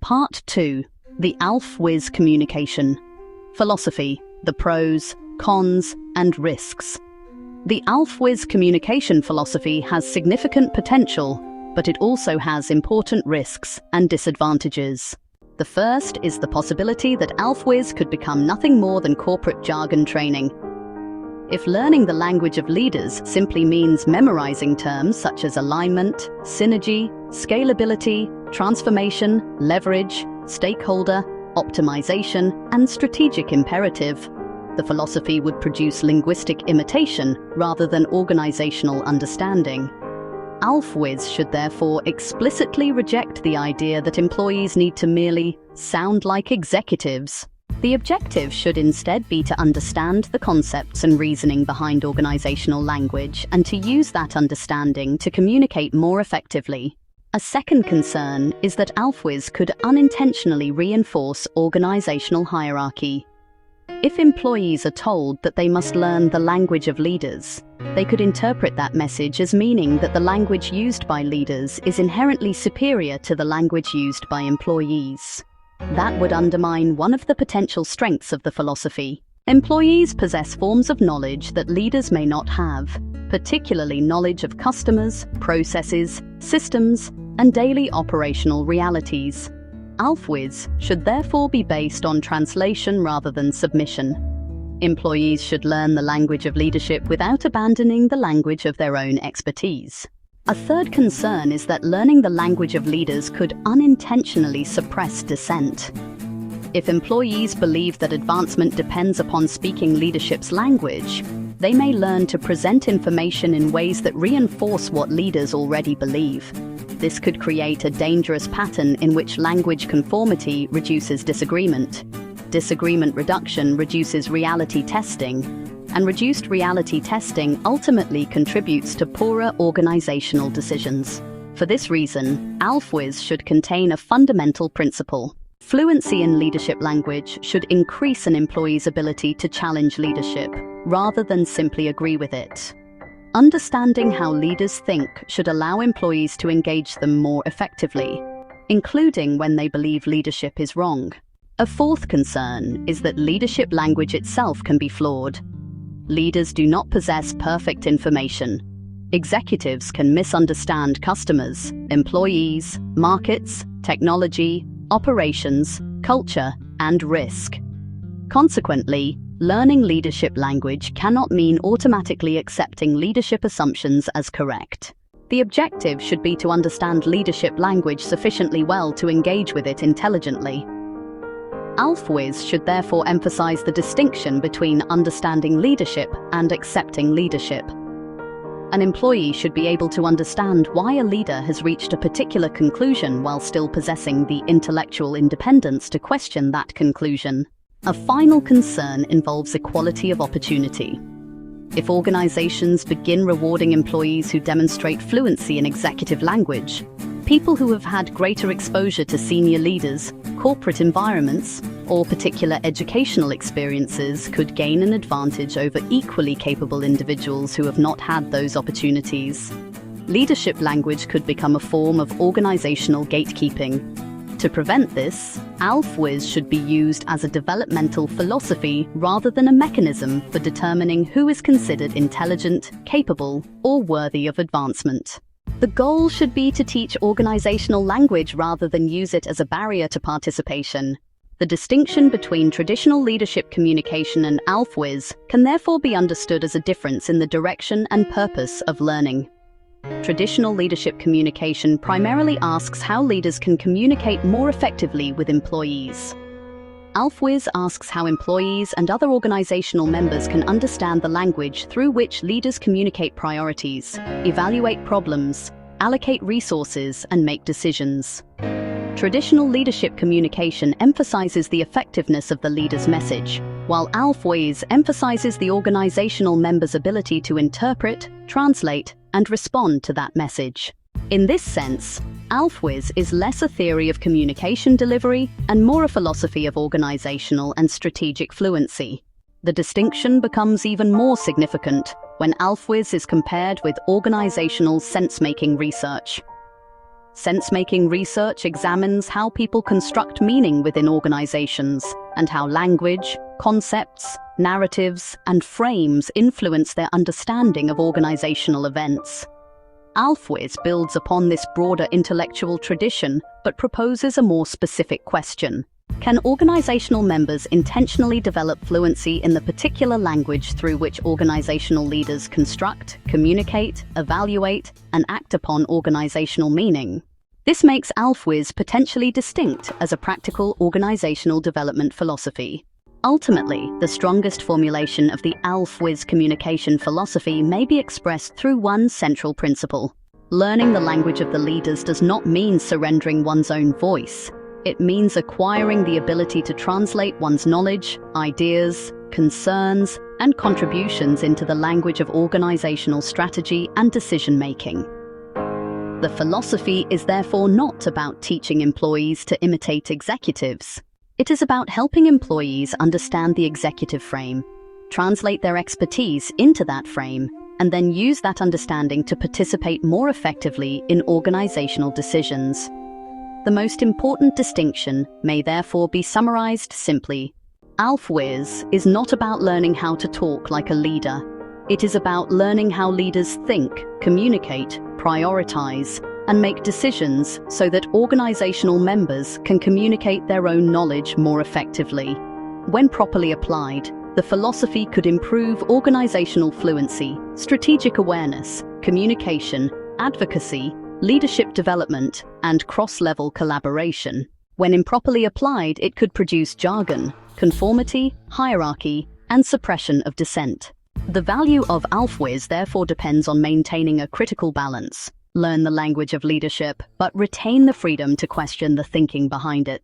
Part 2. The ALFWIS Communication Philosophy, the Pros, Cons, and Risks. The ALFWIS communication philosophy has significant potential, but it also has important risks and disadvantages. The first is the possibility that ALFWIS could become nothing more than corporate jargon training. If learning the language of leaders simply means memorizing terms such as alignment, synergy, scalability, transformation, leverage, stakeholder, optimization, and strategic imperative, the philosophy would produce linguistic imitation rather than organizational understanding. ALFWIS should therefore explicitly reject the idea that employees need to merely sound like executives. The objective should instead be to understand the concepts and reasoning behind organizational language and to use that understanding to communicate more effectively. A second concern is that ALFWIS could unintentionally reinforce organizational hierarchy. If employees are told that they must learn the language of leaders, they could interpret that message as meaning that the language used by leaders is inherently superior to the language used by employees. That would undermine one of the potential strengths of the philosophy. Employees possess forms of knowledge that leaders may not have, particularly knowledge of customers, processes, systems, and daily operational realities. ALFWIS should therefore be based on translation rather than submission. Employees should learn the language of leadership without abandoning the language of their own expertise. A third concern is that learning the language of leaders could unintentionally suppress dissent. If employees believe that advancement depends upon speaking leadership's language, they may learn to present information in ways that reinforce what leaders already believe. This could create a dangerous pattern in which language conformity reduces disagreement. Disagreement reduction reduces reality testing, and reduced reality testing ultimately contributes to poorer organizational decisions. For this reason, ALFWIS should contain a fundamental principle. Fluency in leadership language should increase an employee's ability to challenge leadership, rather than simply agree with it. Understanding how leaders think should allow employees to engage them more effectively, including when they believe leadership is wrong. A fourth concern is that leadership language itself can be flawed. Leaders do not possess perfect information. Executives can misunderstand customers, employees, markets, technology, operations, culture, and risk. Consequently, learning leadership language cannot mean automatically accepting leadership assumptions as correct. The objective should be to understand leadership language sufficiently well to engage with it intelligently. ALFWIS should therefore emphasize the distinction between understanding leadership and accepting leadership. An employee should be able to understand why a leader has reached a particular conclusion while still possessing the intellectual independence to question that conclusion. A final concern involves equality of opportunity. If organizations begin rewarding employees who demonstrate fluency in executive language, people who have had greater exposure to senior leaders, corporate environments, or particular educational experiences could gain an advantage over equally capable individuals who have not had those opportunities. Leadership language could become a form of organizational gatekeeping. To prevent this, ALFWIS should be used as a developmental philosophy rather than a mechanism for determining who is considered intelligent, capable, or worthy of advancement. The goal should be to teach organizational language rather than use it as a barrier to participation. The distinction between traditional leadership communication and ALFWIS can therefore be understood as a difference in the direction and purpose of learning. Traditional leadership communication primarily asks how leaders can communicate more effectively with employees. ALFWIS asks how employees and other organizational members can understand the language through which leaders communicate priorities, evaluate problems, allocate resources, and make decisions. Traditional leadership communication emphasizes the effectiveness of the leader's message, while ALFWIS emphasizes the organizational member's ability to interpret, translate, and respond to that message. In this sense, ALFWIS is less a theory of communication delivery and more a philosophy of organizational and strategic fluency. The distinction becomes even more significant when ALFWIS is compared with organizational sense-making research. Sensemaking research examines how people construct meaning within organizations and how language, concepts, narratives, and frames influence their understanding of organizational events. ALFWIS builds upon this broader intellectual tradition but proposes a more specific question. Can organizational members intentionally develop fluency in the particular language through which organizational leaders construct, communicate, evaluate, and act upon organizational meaning? This makes ALFWIS potentially distinct as a practical organizational development philosophy. Ultimately, the strongest formulation of the ALFWIS communication philosophy may be expressed through one central principle. Learning the language of the leaders does not mean surrendering one's own voice. It means acquiring the ability to translate one's knowledge, ideas, concerns, and contributions into the language of organizational strategy and decision-making. The philosophy is therefore not about teaching employees to imitate executives. It is about helping employees understand the executive frame, translate their expertise into that frame, and then use that understanding to participate more effectively in organizational decisions. The most important distinction may therefore be summarized simply. ALFWIS is not about learning how to talk like a leader. It is about learning how leaders think, communicate, prioritize, and make decisions so that organizational members can communicate their own knowledge more effectively. When properly applied, the philosophy could improve organizational fluency, strategic awareness, communication, advocacy, leadership development, and cross-level collaboration. When improperly applied, it could produce jargon, conformity, hierarchy, and suppression of dissent. The value of ALFWIS therefore depends on maintaining a critical balance. Learn the language of leadership, but retain the freedom to question the thinking behind it.